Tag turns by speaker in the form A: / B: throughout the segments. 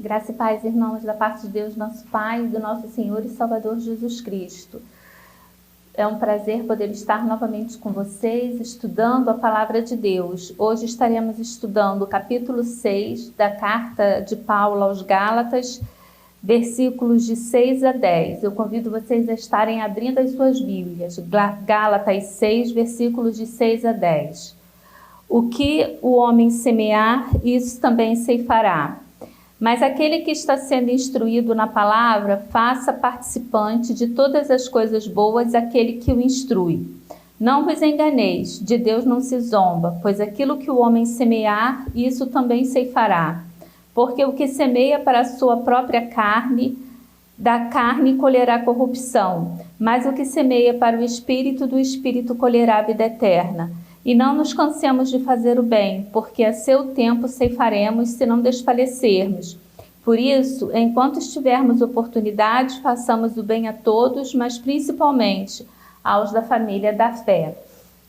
A: Graça e paz, irmãos, da parte de Deus, nosso Pai, do nosso Senhor e Salvador Jesus Cristo. É um prazer poder estar novamente com vocês, estudando a Palavra de Deus. Hoje estaremos estudando o capítulo 6 da carta de Paulo aos Gálatas, versículos de 6 a 10. Eu convido vocês a estarem abrindo as suas Bíblias. Gálatas 6, versículos de 6 a 10. O que o homem semear, isso também ceifará. Mas aquele que está sendo instruído na palavra, faça participante de todas as coisas boas aquele que o instrui. Não vos enganeis, de Deus não se zomba, pois aquilo que o homem semear, isso também ceifará. Porque o que semeia para a sua própria carne, da carne colherá corrupção, mas o que semeia para o Espírito, do Espírito colherá a vida eterna. E não nos cansemos de fazer o bem, porque a seu tempo ceifaremos se não desfalecermos. Por isso, enquanto estivermos oportunidade, façamos o bem a todos, mas principalmente aos da família da fé.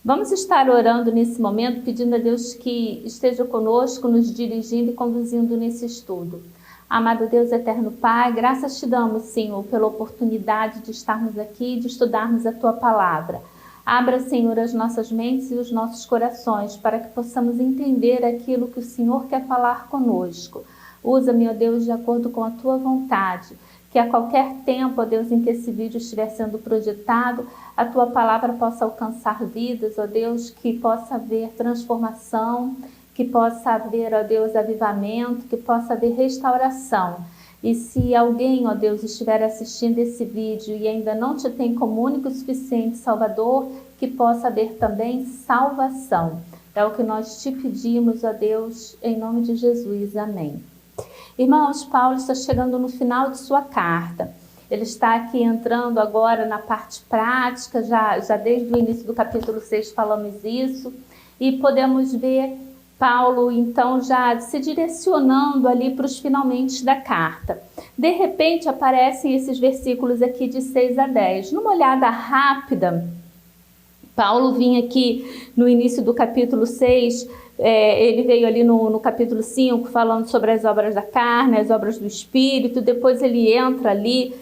A: Vamos estar orando nesse momento, pedindo a Deus que esteja conosco, nos dirigindo e conduzindo nesse estudo. Amado Deus, eterno Pai, graças te damos, Senhor, pela oportunidade de estarmos aqui, de estudarmos a Tua Palavra. Abra, Senhor, as nossas mentes e os nossos corações para que possamos entender aquilo que o Senhor quer falar conosco. Usa-me, ó Deus, de acordo com a Tua vontade, que a qualquer tempo, ó Deus, em que esse vídeo estiver sendo projetado, a Tua Palavra possa alcançar vidas, ó Deus, que possa haver transformação, que possa haver, ó Deus, avivamento, que possa haver restauração. E se alguém, ó Deus, estiver assistindo esse vídeo e ainda não te tem como único e suficiente Salvador, que possa haver também salvação. É o que nós te pedimos, ó Deus, em nome de Jesus. Amém. Irmãos, Paulo está chegando no final de sua carta. Ele está aqui entrando agora na parte prática, já desde o início do capítulo 6 falamos isso, e podemos ver Paulo, então, já se direcionando ali para os finalmente da carta. De repente, aparecem esses versículos aqui de 6 a 10. Numa olhada rápida, Paulo vinha aqui no início do capítulo 6, ele veio ali no capítulo 5, falando sobre as obras da carne, as obras do Espírito. Depois ele entra ali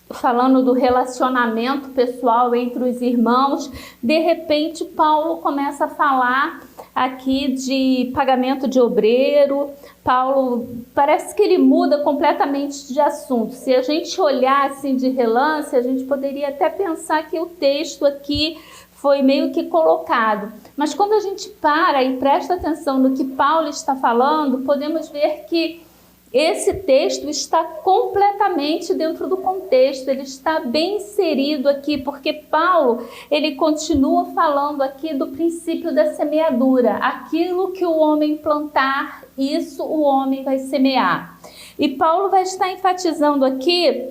A: falando do relacionamento pessoal entre os irmãos. De repente, Paulo começa a falar aqui de pagamento de obreiro. Paulo, parece que ele muda completamente de assunto. Se a gente olhar assim de relance, a gente poderia até pensar que o texto aqui foi meio que colocado. Mas quando a gente para e presta atenção no que Paulo está falando, podemos ver que esse texto está completamente dentro do contexto, ele está bem inserido aqui, porque Paulo, ele continua falando aqui do princípio da semeadura. Aquilo que o homem plantar, isso o homem vai semear. E Paulo vai estar enfatizando aqui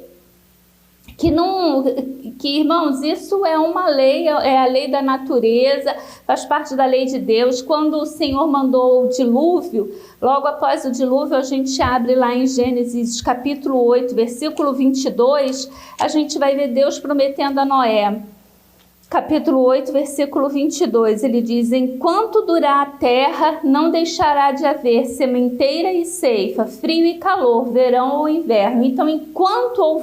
A: que, irmãos, isso é uma lei, é a lei da natureza, faz parte da lei de Deus. Quando o Senhor mandou o dilúvio, logo após o dilúvio, a gente abre lá em Gênesis capítulo 8, versículo 22, a gente vai ver Deus prometendo a Noé. Capítulo 8, versículo 22, ele diz: enquanto durar a terra, não deixará de haver sementeira e ceifa, frio e calor, verão ou inverno. Então, enquanto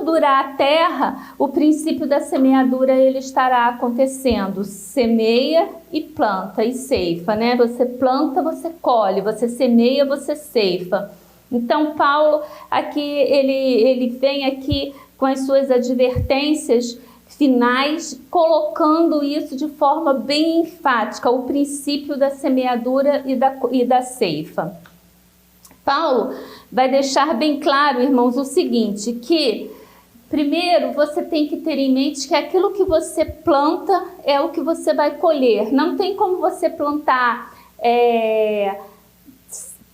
A: durar a terra, o princípio da semeadura ele estará acontecendo. Semeia e planta e ceifa, né? Você planta, você colhe, você semeia, você ceifa. Então Paulo aqui ele vem aqui com as suas advertências finais, colocando isso de forma bem enfática, o princípio da semeadura e da ceifa. Paulo vai deixar bem claro, irmãos, o seguinte, que primeiro você tem que ter em mente que aquilo que você planta é o que você vai colher. Não tem como você plantar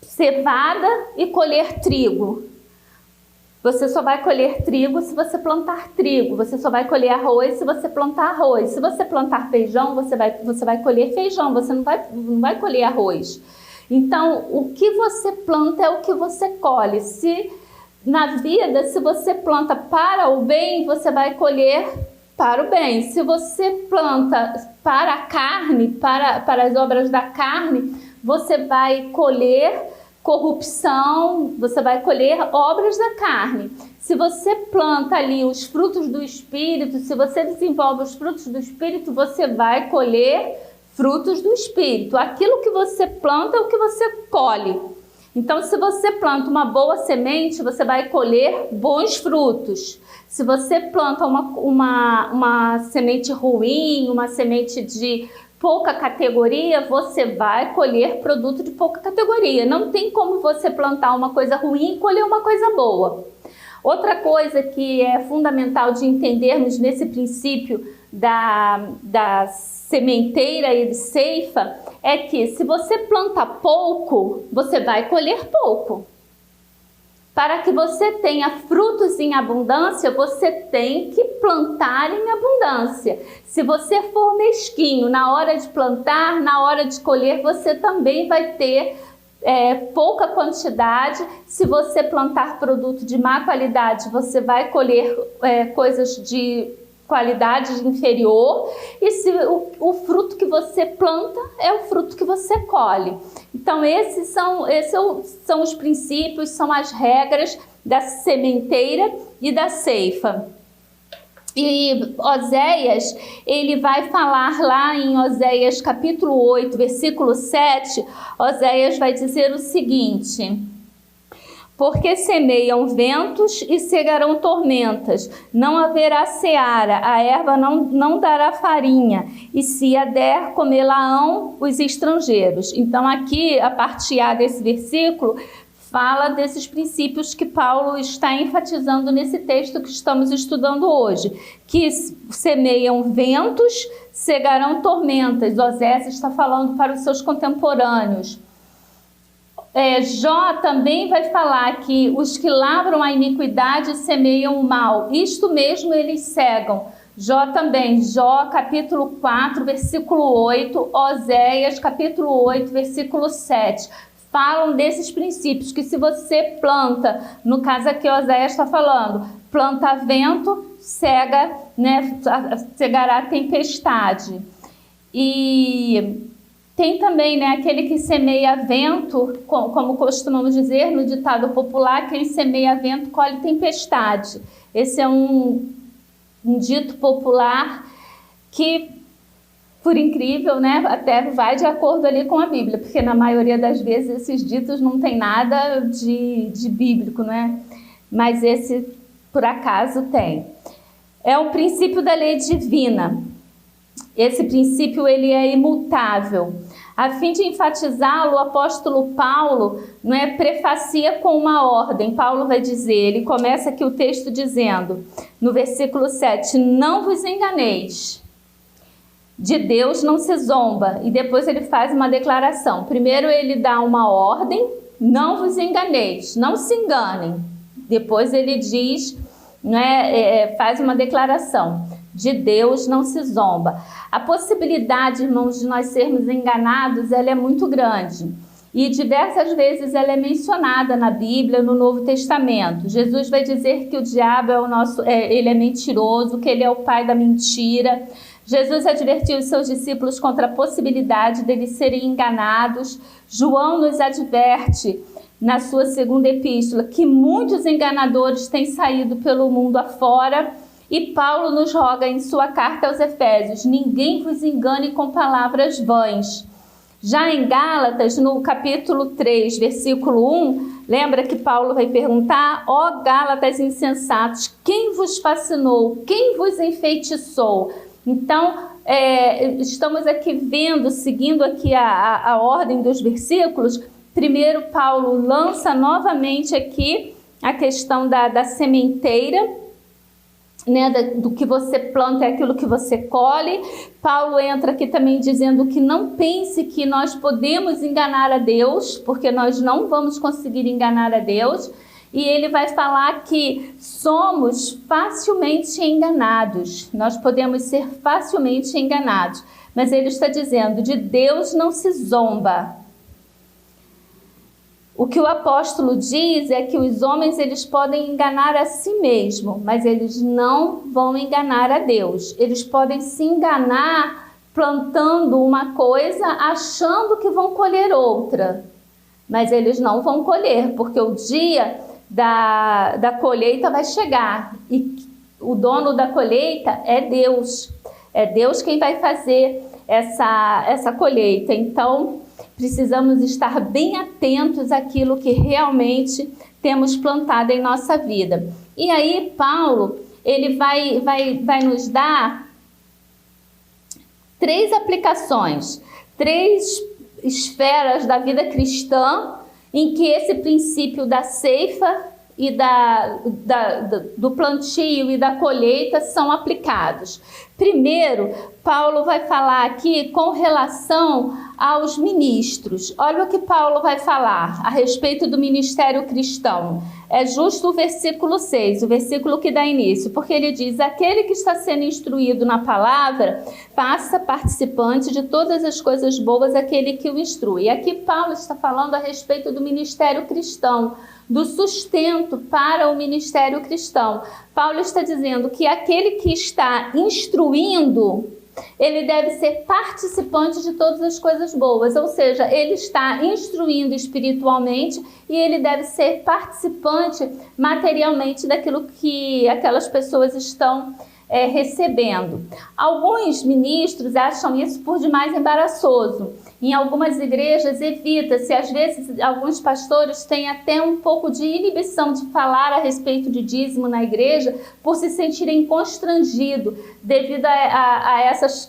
A: cevada e colher trigo. Você só vai colher trigo se você plantar trigo. Você só vai colher arroz se você plantar arroz. Se você plantar feijão, você vai colher feijão. Você não vai colher arroz. Então, o que você planta é o que você colhe. Se na vida, se você planta para o bem, você vai colher para o bem. Se você planta para a carne, para as obras da carne, você vai colher corrupção, você vai colher obras da carne. Se você planta ali os frutos do Espírito, se você desenvolve os frutos do Espírito, você vai colher frutos do Espírito. Aquilo que você planta é o que você colhe. Então, se você planta uma boa semente, você vai colher bons frutos. Se você planta uma semente ruim, uma semente de pouca categoria, você vai colher produto de pouca categoria. Não tem como você plantar uma coisa ruim e colher uma coisa boa. Outra coisa que é fundamental de entendermos nesse princípio da sementeira e de ceifa é que se você planta pouco, você vai colher pouco. Para que você tenha frutos em abundância, você tem que plantar em abundância. Se você for mesquinho na hora de plantar, na hora de colher, você também vai ter pouca quantidade. Se você plantar produto de má qualidade, você vai colher coisas de qualidade inferior, e se o fruto que você planta é o fruto que você colhe. Então esses são os princípios, são as regras da sementeira e da ceifa. E Oséias, ele vai falar lá em Oséias capítulo 8, versículo 7, Oséias vai dizer o seguinte: porque semeiam ventos e cegarão tormentas, não haverá seara, a erva não dará farinha, e se a der, comê-la-ão os estrangeiros. Então aqui, a parte A desse versículo, fala desses princípios que Paulo está enfatizando nesse texto que estamos estudando hoje, que semeiam ventos, cegarão tormentas. Oséias está falando para os seus contemporâneos. Jó também vai falar que os que lavram a iniquidade semeiam o mal. Isto mesmo eles cegam. Jó também, Jó capítulo 4, versículo 8, Oséias capítulo 8, versículo 7. Falam desses princípios, que se você planta, no caso aqui Oséias está falando, planta vento, cega, né, cegará a tempestade. E tem também, né, aquele que semeia vento, como costumamos dizer no ditado popular, quem semeia vento colhe tempestade. Esse é um dito popular que, por incrível, né, até vai de acordo ali com a Bíblia, porque na maioria das vezes esses ditos não tem nada de bíblico, né? Mas esse, por acaso, tem. É um princípio da lei divina. Esse princípio ele é imutável. A fim de enfatizá-lo, o apóstolo Paulo prefacia com uma ordem. Paulo vai dizer, ele começa aqui o texto dizendo, no versículo 7, não vos enganeis, de Deus não se zomba. E depois ele faz uma declaração. Primeiro ele dá uma ordem, não vos enganeis, não se enganem. Depois ele diz, faz uma declaração. De Deus não se zomba. A possibilidade, irmãos, de nós sermos enganados, ela é muito grande. E diversas vezes ela é mencionada na Bíblia, no Novo Testamento. Jesus vai dizer que o diabo ele é mentiroso, que ele é o pai da mentira. Jesus advertiu os seus discípulos contra a possibilidade deles serem enganados. João nos adverte, na sua segunda epístola, que muitos enganadores têm saído pelo mundo afora. E Paulo nos roga em sua carta aos Efésios, ninguém vos engane com palavras vãs. Já em Gálatas, no capítulo 3, versículo 1, lembra que Paulo vai perguntar, ó Gálatas insensatos, quem vos fascinou, quem vos enfeitiçou? Então, estamos aqui vendo, seguindo aqui a ordem dos versículos. Primeiro, Paulo lança novamente aqui a questão da sementeira, do que você planta é aquilo que você colhe. Paulo entra aqui também dizendo que não pense que nós podemos enganar a Deus, porque nós não vamos conseguir enganar a Deus. E ele vai falar que somos facilmente enganados, nós podemos ser facilmente enganados. Mas ele está dizendo, de Deus não se zomba. O que o apóstolo diz é que os homens eles podem enganar a si mesmo, mas eles não vão enganar a Deus. Eles podem se enganar plantando uma coisa, achando que vão colher outra. mas eles não vão colher, porque o dia da colheita vai chegar e o dono da colheita é Deus. É Deus quem vai fazer essa colheita. Então, precisamos estar bem atentos àquilo que realmente temos plantado em nossa vida. E aí, Paulo, ele vai nos dar 3 aplicações, 3 esferas da vida cristã em que esse princípio da ceifa e do plantio e da colheita são aplicados. Primeiro, Paulo vai falar aqui com relação aos ministros. Olha o que Paulo vai falar a respeito do ministério cristão. É justo o versículo 6, o versículo que dá início, porque ele diz: aquele que está sendo instruído na palavra, faça participante de todas as coisas boas aquele que o instrui. E aqui Paulo está falando a respeito do ministério cristão, do sustento para o ministério cristão. Paulo está dizendo que aquele que está instruindo, ele deve ser participante de todas as coisas boas, ou seja, ele está instruindo espiritualmente e ele deve ser participante materialmente daquilo que aquelas pessoas estão recebendo. Alguns ministros acham isso por demais embaraçoso. Em algumas igrejas evita-se, às vezes alguns pastores têm até um pouco de inibição de falar a respeito de dízimo na igreja por se sentirem constrangidos devido a essa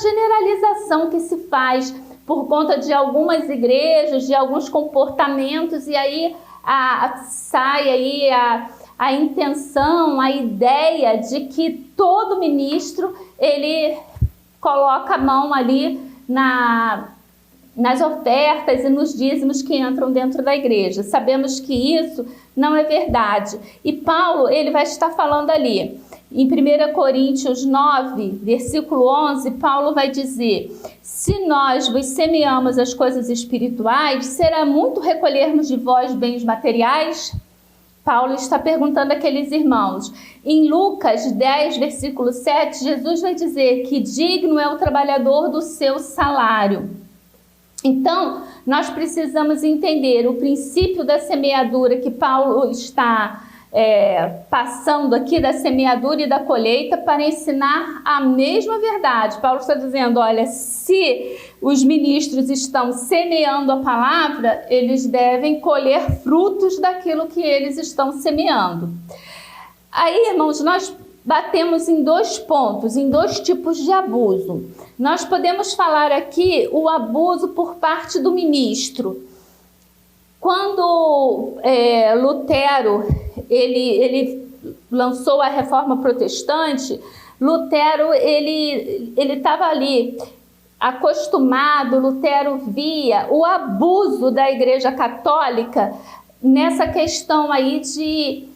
A: generalização que se faz por conta de algumas igrejas, de alguns comportamentos, e aí sai aí a intenção, a ideia de que todo ministro ele coloca a mão ali nas ofertas e nos dízimos que entram dentro da igreja. Sabemos que isso não é verdade. E Paulo, ele vai estar falando ali, em 1 Coríntios 9, versículo 11, Paulo vai dizer: se nós vos semeamos as coisas espirituais, será muito recolhermos de vós bens materiais? Paulo está perguntando àqueles irmãos. Em Lucas 10, versículo 7, Jesus vai dizer que digno é o trabalhador do seu salário. Então, nós precisamos entender o princípio da semeadura que Paulo está passando aqui, da semeadura e da colheita, para ensinar a mesma verdade. Paulo está dizendo, olha, se os ministros estão semeando a palavra, eles devem colher frutos daquilo que eles estão semeando. Aí, irmãos, nós batemos em 2 pontos, em 2 tipos de abuso. Nós podemos falar aqui o abuso por parte do ministro. Quando Lutero ele lançou a Reforma Protestante, Lutero ele estava ali acostumado, Lutero via o abuso da Igreja Católica nessa questão aí de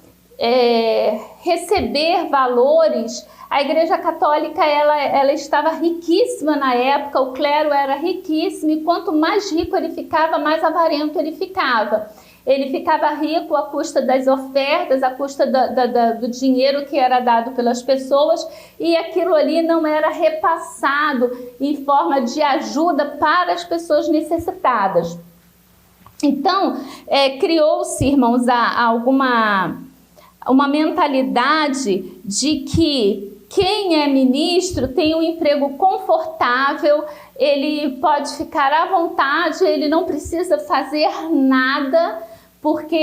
A: receber valores. A Igreja Católica ela estava riquíssima na época, o clero era riquíssimo, e quanto mais rico ele ficava, mais avarento ele ficava. Ele ficava rico à custa das ofertas, à custa do dinheiro que era dado pelas pessoas, e aquilo ali não era repassado em forma de ajuda para as pessoas necessitadas. Então, criou-se, irmãos, uma mentalidade de que quem é ministro tem um emprego confortável, ele pode ficar à vontade, ele não precisa fazer nada, porque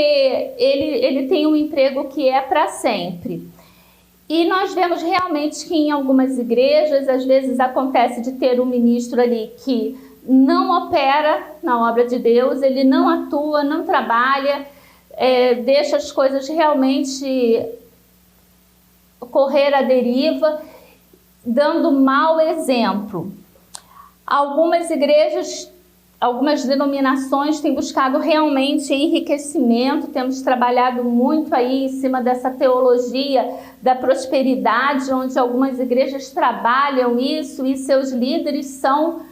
A: ele tem um emprego que é para sempre. E nós vemos realmente que em algumas igrejas, às vezes acontece de ter um ministro ali que não opera na obra de Deus, ele não atua, não trabalha, deixa as coisas realmente correr à deriva, dando mau exemplo. Algumas igrejas, algumas denominações têm buscado realmente enriquecimento, temos trabalhado muito aí em cima dessa teologia da prosperidade, onde algumas igrejas trabalham isso e seus líderes são,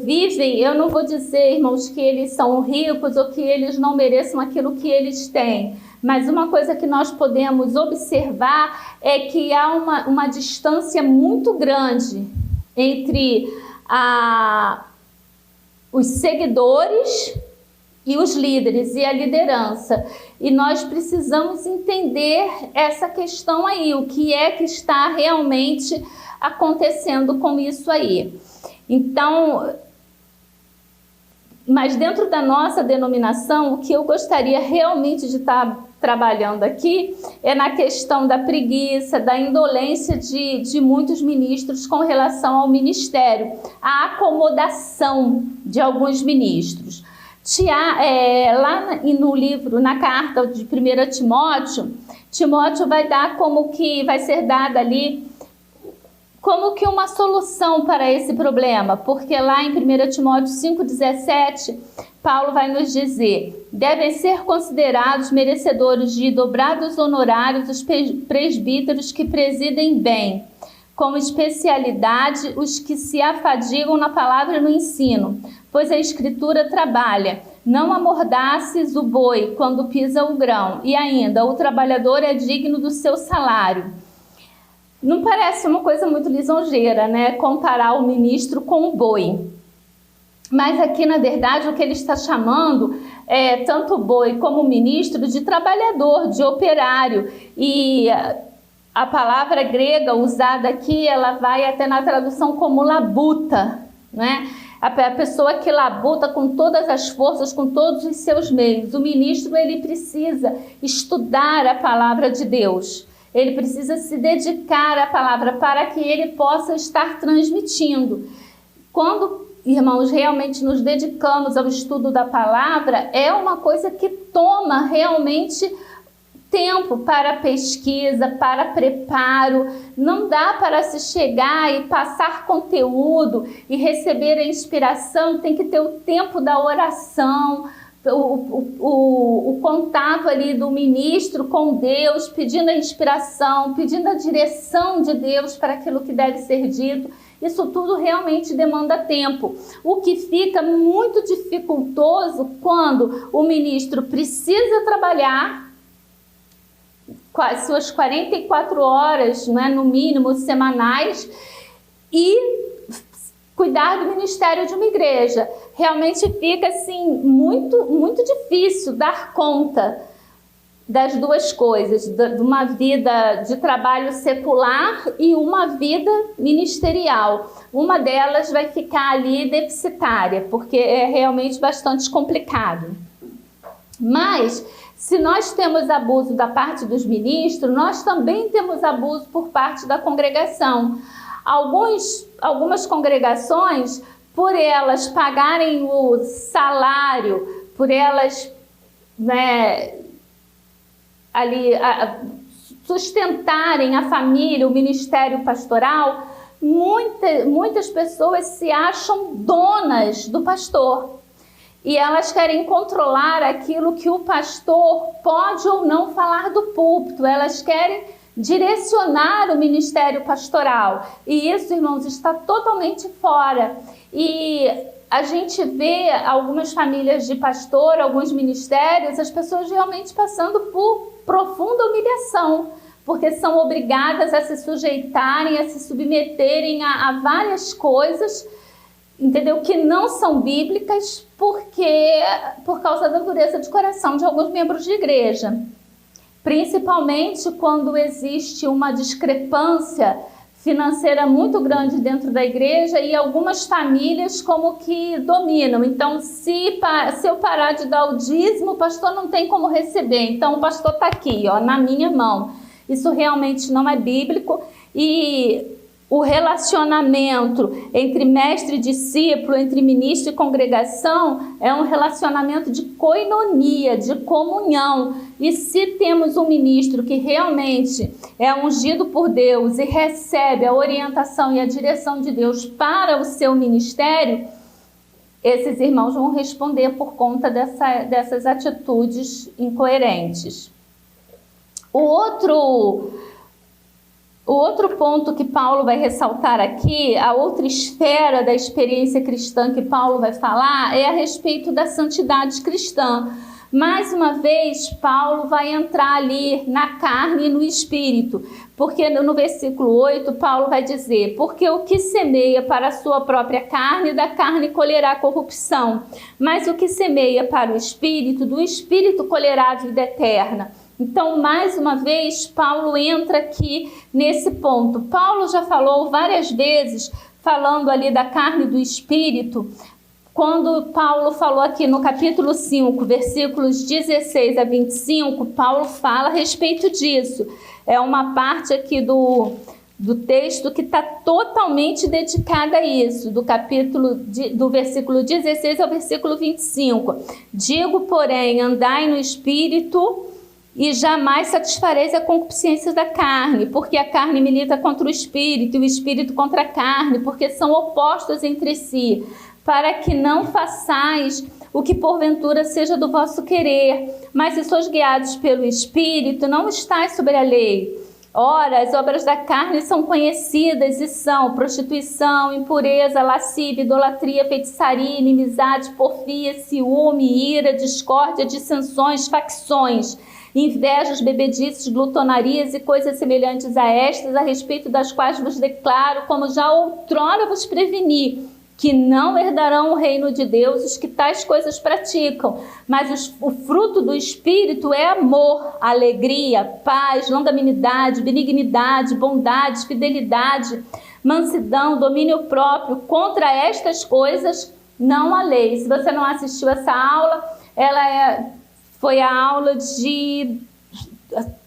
A: vivem. Eu não vou dizer, irmãos, que eles são ricos ou que eles não mereçam aquilo que eles têm, mas uma coisa que nós podemos observar é que há uma distância muito grande entre os seguidores e os líderes e a liderança. E nós precisamos entender essa questão aí, o que é que está realmente acontecendo com isso aí. Então, mas dentro da nossa denominação, o que eu gostaria realmente de estar trabalhando aqui é na questão da preguiça, da indolência de muitos ministros com relação ao ministério, a acomodação de alguns ministros. Lá no livro, na carta de 1 Timóteo, Timóteo vai dar como que vai ser dada ali como que uma solução para esse problema, porque lá em 1 Timóteo 5,17, Paulo vai nos dizer: devem ser considerados merecedores de dobrados honorários os presbíteros que presidem bem, com especialidade os que se afadigam na palavra e no ensino, pois a Escritura trabalha: não amordaces o boi quando pisa o grão, e ainda o trabalhador é digno do seu salário. Não parece uma coisa muito lisonjeira, né? Comparar o ministro com o boi. Mas aqui, na verdade, o que ele está chamando é tanto o boi como o ministro de trabalhador, de operário. E a palavra grega usada aqui, ela vai até na tradução como labuta, né? A pessoa que labuta com todas as forças, com todos os seus meios. O ministro, ele precisa estudar a palavra de Deus. Ele precisa se dedicar à palavra para que ele possa estar transmitindo. Quando, irmãos, realmente nos dedicamos ao estudo da palavra, é uma coisa que toma realmente tempo para pesquisa, para preparo. Não dá para se chegar e passar conteúdo e receber a inspiração, tem que ter o tempo da oração, o contato ali do ministro com Deus, pedindo a inspiração, pedindo a direção de Deus para aquilo que deve ser dito. Isso tudo realmente demanda tempo. O que fica muito dificultoso quando o ministro precisa trabalhar as suas 44 horas, né, no mínimo, semanais, e cuidar do ministério de uma igreja. Realmente fica assim muito difícil dar conta das duas coisas, de uma vida de trabalho secular e uma vida ministerial. Uma delas vai ficar ali deficitária, porque é realmente bastante complicado. Mas, se nós temos abuso da parte dos ministros, nós também temos abuso por parte da congregação. Algumas congregações, por elas pagarem o salário, por elas, né, ali sustentarem a família, o ministério pastoral, muitas pessoas se acham donas do pastor. E elas querem controlar aquilo que o pastor pode ou não falar do púlpito. Elas querem direcionar o ministério pastoral. E isso, irmãos, está totalmente fora. E a gente vê algumas famílias de pastor, alguns ministérios, as pessoas realmente passando por profunda humilhação, porque são obrigadas a se sujeitarem, a se submeterem a várias coisas, entendeu? Que não são bíblicas, por causa da dureza de coração de alguns membros de igreja. Principalmente quando existe uma discrepância financeira muito grande dentro da igreja e algumas famílias como que dominam. Então, se eu parar de dar o dízimo, o pastor não tem como receber. Então, o pastor está aqui, ó, na minha mão. Isso realmente não é bíblico. E o relacionamento entre mestre e discípulo, entre ministro e congregação, é um relacionamento de koinonia, de comunhão. E se temos um ministro que realmente é ungido por Deus e recebe a orientação e a direção de Deus para o seu ministério, esses irmãos vão responder por conta dessas atitudes incoerentes. O outro ponto que Paulo vai ressaltar aqui, a outra esfera da experiência cristã que Paulo vai falar, é a respeito da santidade cristã. Mais uma vez, Paulo vai entrar ali na carne e no espírito, porque no versículo 8, Paulo vai dizer: porque o que semeia para a sua própria carne, da carne colherá corrupção, mas o que semeia para o espírito, do espírito colherá a vida eterna. Então, mais uma vez, Paulo entra aqui nesse ponto. Paulo já falou várias vezes, falando ali da carne e do espírito, quando Paulo falou aqui no capítulo 5, versículos 16 a 25, Paulo fala a respeito disso. É uma parte aqui do texto que está totalmente dedicada a isso, do versículo 16 ao versículo 25. Digo, porém, andai no espírito e jamais satisfareis a concupiscência da carne, porque a carne milita contra o espírito e o espírito contra a carne, porque são opostos entre si, para que não façais o que porventura seja do vosso querer, mas se sois guiados pelo espírito, não estáis sobre a lei. Ora, as obras da carne são conhecidas e são prostituição, impureza, lascívia, idolatria, feitiçaria, inimizade, porfia, ciúme, ira, discórdia, dissensões, facções, invejas, bebedices, glutonarias e coisas semelhantes a estas, a respeito das quais vos declaro, como já outrora vos preveni, que não herdarão o reino de Deus os que tais coisas praticam, mas o fruto do Espírito é amor, alegria, paz, longanimidade, benignidade, bondade, fidelidade, mansidão, domínio próprio. Contra estas coisas não há lei. Se você não assistiu essa aula, foi a aula de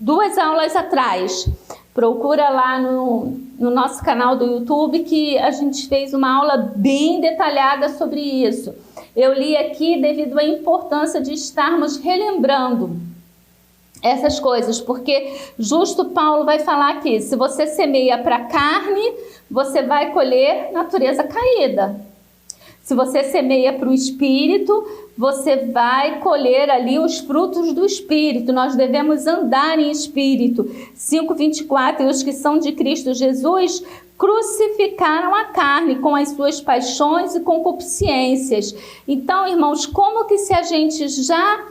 A: 2 aulas atrás. Procura lá no nosso canal do YouTube que a gente fez uma aula bem detalhada sobre isso. Eu li aqui devido à importância de estarmos relembrando essas coisas, porque justo Paulo vai falar aqui, se você semeia para a carne, você vai colher natureza caída. Se você semeia para o espírito, você vai colher ali os frutos do espírito. Nós devemos andar em espírito. 5:24, e os que são de Cristo Jesus crucificaram a carne com as suas paixões e concupiscências. Então, irmãos, como que se a gente já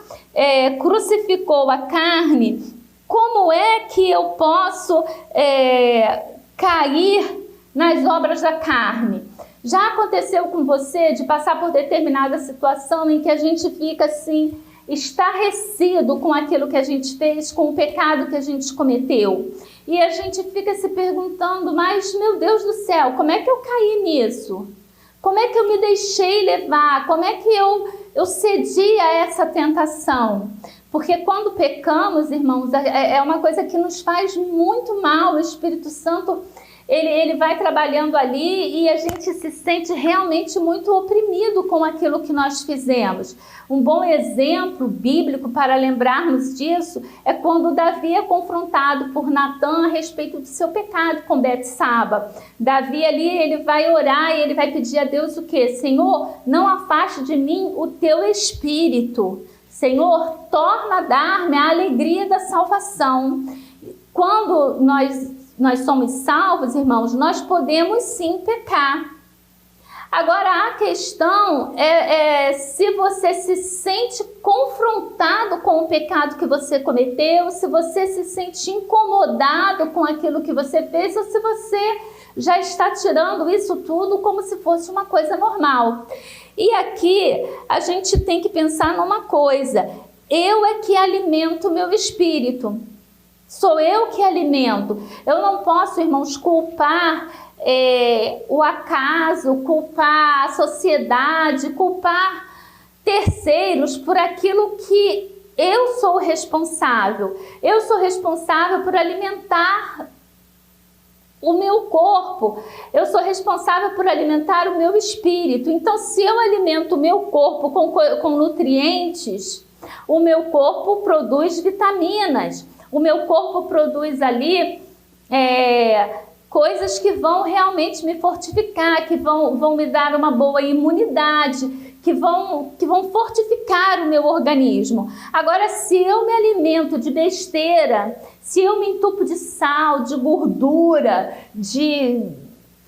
A: crucificou a carne, como é que eu posso cair nas obras da carne? Já aconteceu com você de passar por determinada situação em que a gente fica assim, estarrecido com aquilo que a gente fez, com o pecado que a gente cometeu? E a gente fica se perguntando, mas meu Deus do céu, como é que eu caí nisso? Como é que eu me deixei levar? Como é que eu cedi a essa tentação? Porque quando pecamos, irmãos, é uma coisa que nos faz muito mal. O Espírito Santo ele vai trabalhando ali e a gente se sente realmente muito oprimido com aquilo que nós fizemos. Um bom exemplo bíblico para lembrarmos disso é quando Davi é confrontado por Natã a respeito do seu pecado com Betsaba. Davi ali, ele vai orar e ele vai pedir a Deus o quê? Senhor, não afaste de mim o teu espírito. Senhor, torna a dar-me a alegria da salvação. Quando nós somos salvos, irmãos, nós podemos sim pecar. Agora, a questão é se você se sente confrontado com o pecado que você cometeu, se você se sente incomodado com aquilo que você fez, ou se você já está tirando isso tudo como se fosse uma coisa normal. E aqui a gente tem que pensar numa coisa: eu é que alimento o meu espírito. Sou eu que alimento. Eu não posso, irmãos, culpar o acaso, culpar a sociedade, culpar terceiros por aquilo que eu sou responsável. Eu sou responsável por alimentar o meu corpo. Eu sou responsável por alimentar o meu espírito. Então, se eu alimento o meu corpo com nutrientes, o meu corpo produz vitaminas. O meu corpo produz ali coisas que vão realmente me fortificar, que vão me dar uma boa imunidade, que vão fortificar o meu organismo. Agora, se eu me alimento de besteira, se eu me entupo de sal, de gordura, de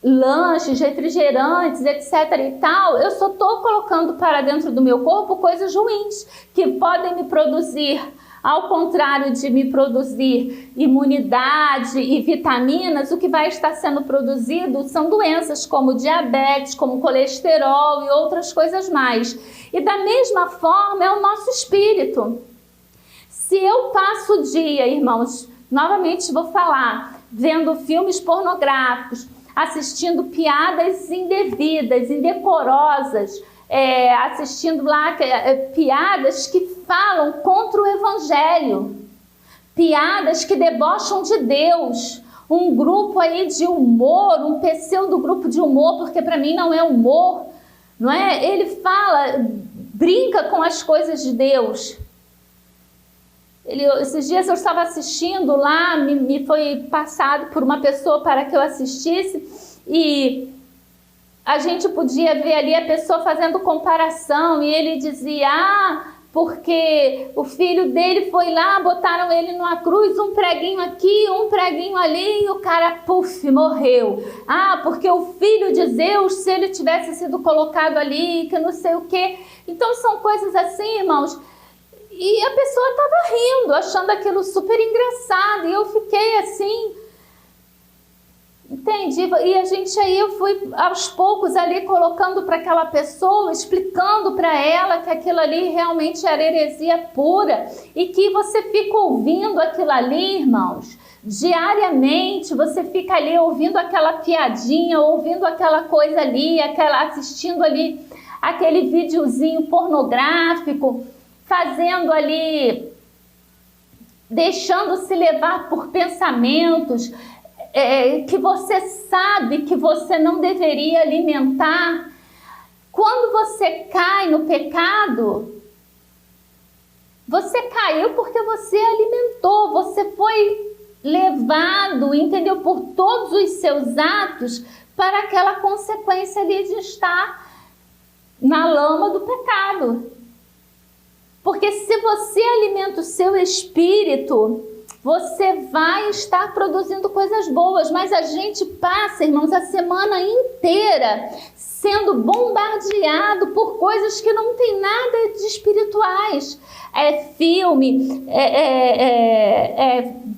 A: lanches, refrigerantes, etc. e tal, eu só estou colocando para dentro do meu corpo coisas ruins que podem me produzir, ao contrário de me produzir imunidade e vitaminas, o que vai estar sendo produzido são doenças como diabetes, como colesterol e outras coisas mais. E da mesma forma é o nosso espírito. Se eu passo o dia, irmãos, novamente vou falar, vendo filmes pornográficos, assistindo piadas indevidas, indecorosas, assistindo lá piadas que falam contra o Evangelho, piadas que debocham de Deus, um grupo aí de humor, um pseudo grupo de humor, porque para mim não é humor, não é? Ele fala, brinca com as coisas de Deus. Esses dias eu estava assistindo lá, me foi passado por uma pessoa para que eu assistisse, e a gente podia ver ali a pessoa fazendo comparação, e ele dizia, porque o filho dele foi lá, botaram ele numa cruz, um preguinho aqui, um preguinho ali, e o cara, puf, morreu. Porque o filho de Zeus, se ele tivesse sido colocado ali, que não sei o quê. Então são coisas assim, irmãos, e a pessoa estava rindo, achando aquilo super engraçado, e eu fiquei assim, entende? E eu fui aos poucos ali colocando para aquela pessoa, explicando para ela que aquilo ali realmente era heresia pura, e que você fica ouvindo aquilo ali, irmãos, diariamente, você fica ali ouvindo aquela piadinha, ouvindo aquela coisa ali, assistindo ali aquele videozinho pornográfico, fazendo ali, deixando-se levar por pensamentos que você sabe que você não deveria alimentar. Quando você cai no pecado, você caiu porque você alimentou, você foi levado, entendeu, por todos os seus atos para aquela consequência ali de estar na lama do pecado. Porque se você alimenta o seu espírito, você vai estar produzindo coisas boas, mas a gente passa, irmãos, a semana inteira sendo bombardeado por coisas que não tem nada de espirituais. Filme,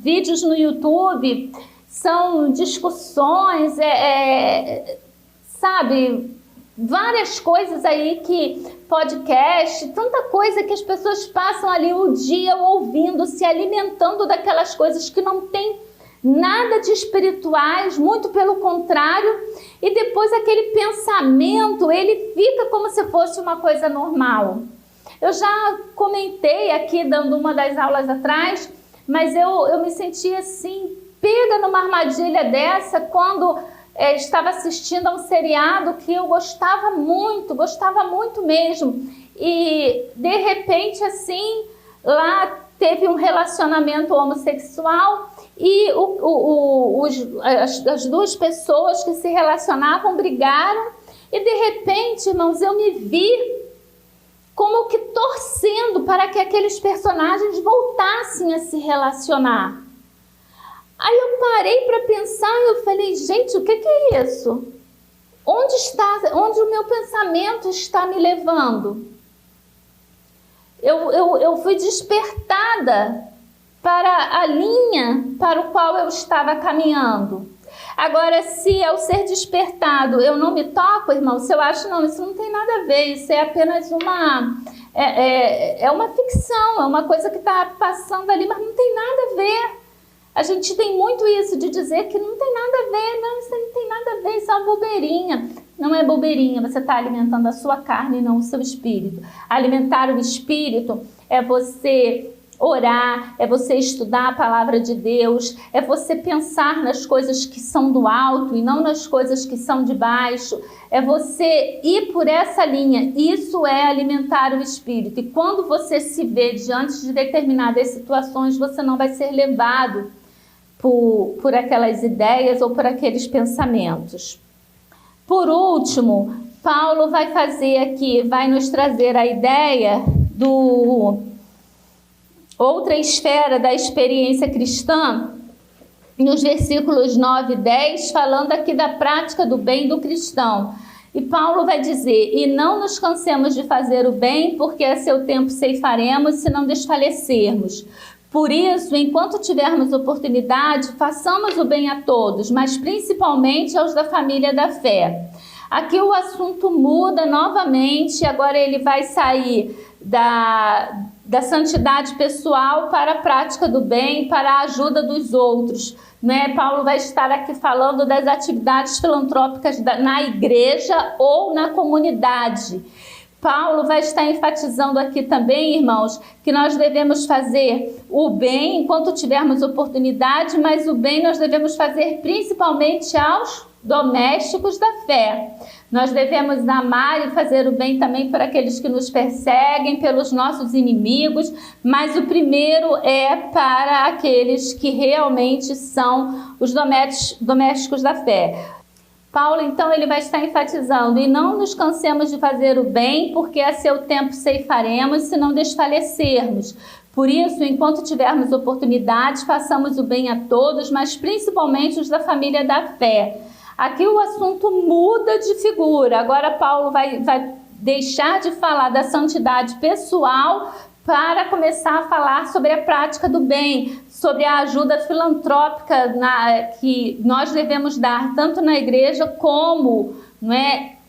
A: vídeos no YouTube, são discussões, sabe, várias coisas aí podcast, tanta coisa que as pessoas passam ali o dia ouvindo, se alimentando daquelas coisas que não tem nada de espirituais, muito pelo contrário, e depois aquele pensamento, ele fica como se fosse uma coisa normal. Eu já comentei aqui, dando uma das aulas atrás, mas eu me senti assim, pega numa armadilha dessa, quando estava assistindo a um seriado que eu gostava muito mesmo, e de repente assim, lá teve um relacionamento homossexual, e as duas pessoas que se relacionavam brigaram, e de repente, irmãos, eu me vi como que torcendo para que aqueles personagens voltassem a se relacionar. Aí eu parei para pensar e eu falei, gente, o que é isso? Onde o meu pensamento está me levando? Eu fui despertada para a linha para o qual eu estava caminhando. Agora, se ao ser despertado eu não me toco, irmão, se eu acho, não, isso não tem nada a ver, isso é apenas uma ficção, é uma coisa que está passando ali, mas não tem nada a ver. A gente tem muito isso de dizer que não tem nada a ver, não, isso não tem nada a ver, isso é uma bobeirinha. Não é bobeirinha, você está alimentando a sua carne e não o seu espírito. Alimentar o espírito é você orar, é você estudar a palavra de Deus, é você pensar nas coisas que são do alto e não nas coisas que são de baixo, é você ir por essa linha. Isso é alimentar o espírito. E quando você se vê diante de determinadas situações, você não vai ser levado por aquelas ideias ou por aqueles pensamentos. Por último, Paulo vai fazer aqui, vai nos trazer a ideia do outra esfera da experiência cristã, nos versículos 9 e 10, falando aqui da prática do bem do cristão. E Paulo vai dizer: e não nos cansemos de fazer o bem, porque a seu tempo ceifaremos, se não desfalecermos. Por isso, enquanto tivermos oportunidade, façamos o bem a todos, mas principalmente aos da família da fé. Aqui o assunto muda novamente, agora ele vai sair da santidade pessoal para a prática do bem, para a ajuda dos outros. Paulo vai estar aqui falando das atividades filantrópicas na igreja ou na comunidade. Paulo vai estar enfatizando aqui também, irmãos, que nós devemos fazer o bem enquanto tivermos oportunidade, mas o bem nós devemos fazer principalmente aos domésticos da fé. Nós devemos amar e fazer o bem também por aqueles que nos perseguem, pelos nossos inimigos, mas o primeiro é para aqueles que realmente são os domésticos da fé. Paulo, então, ele vai estar enfatizando: e não nos cansemos de fazer o bem, porque a seu tempo ceifaremos, se não desfalecermos. Por isso, enquanto tivermos oportunidade, façamos o bem a todos, mas principalmente os da família da fé. Aqui o assunto muda de figura. Agora Paulo vai deixar de falar da santidade pessoal para começar a falar sobre a prática do bem, sobre a ajuda filantrópica que nós devemos dar tanto na igreja como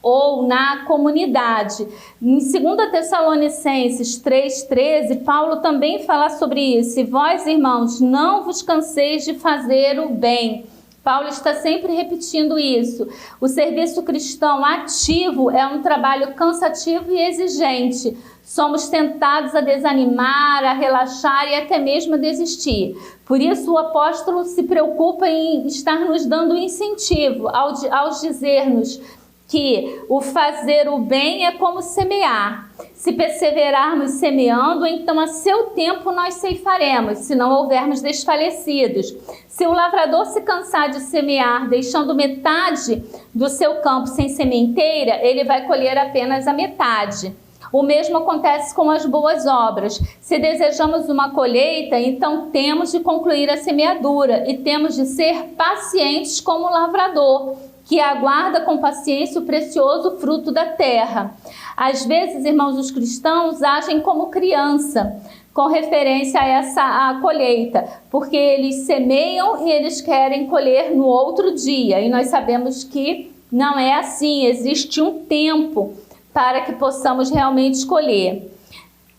A: ou na comunidade. Em 2 Tessalonicenses 3,13, Paulo também fala sobre isso. E vós, irmãos, não vos canseis de fazer o bem. Paulo está sempre repetindo isso. O serviço cristão ativo é um trabalho cansativo e exigente. Somos tentados a desanimar, a relaxar e até mesmo a desistir. Por isso o apóstolo se preocupa em estar nos dando incentivo ao dizer-nos que o fazer o bem é como semear. Se perseverarmos semeando, então a seu tempo nós ceifaremos, se não houvermos desfalecidos. Se o lavrador se cansar de semear, deixando metade do seu campo sem sementeira, ele vai colher apenas a metade. O mesmo acontece com as boas obras. Se desejamos uma colheita, então temos de concluir a semeadura e temos de ser pacientes como o lavrador, que aguarda com paciência o precioso fruto da terra. Às vezes, irmãos, os cristãos agem como criança, com referência a colheita, porque eles semeiam e eles querem colher no outro dia. E nós sabemos que não é assim, existe um tempo para que possamos realmente colher.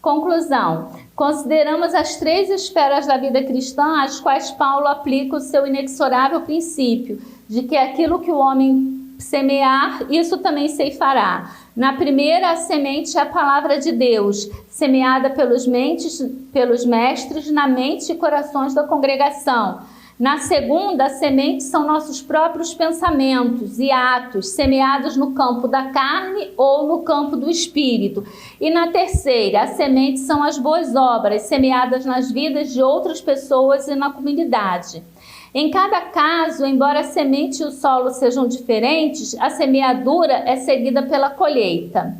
A: Conclusão: consideramos as 3 esferas da vida cristã às quais Paulo aplica o seu inexorável princípio de que aquilo que o homem semear, isso também ceifará. Na primeira, a semente é a palavra de Deus, semeada pelos mestres na mente e corações da congregação. Na segunda, a semente são nossos próprios pensamentos e atos, semeados no campo da carne ou no campo do espírito. E na terceira, a semente são as boas obras, semeadas nas vidas de outras pessoas e na comunidade. Em cada caso, embora a semente e o solo sejam diferentes, a semeadura é seguida pela colheita.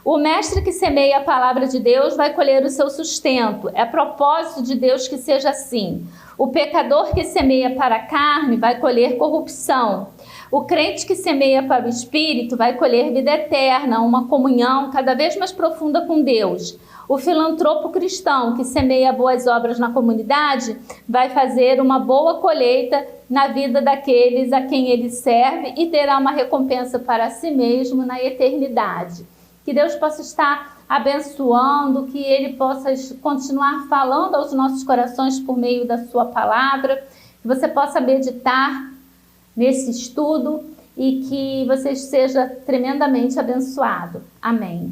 A: O mestre que semeia a palavra de Deus vai colher o seu sustento. É propósito de Deus que seja assim. O pecador que semeia para a carne vai colher corrupção. O crente que semeia para o espírito vai colher vida eterna, uma comunhão cada vez mais profunda com Deus. O filantropo cristão que semeia boas obras na comunidade vai fazer uma boa colheita na vida daqueles a quem ele serve e terá uma recompensa para si mesmo na eternidade. Que Deus possa estar abençoando, que Ele possa continuar falando aos nossos corações por meio da sua palavra, que você possa meditar nesse estudo e que você seja tremendamente abençoado. Amém.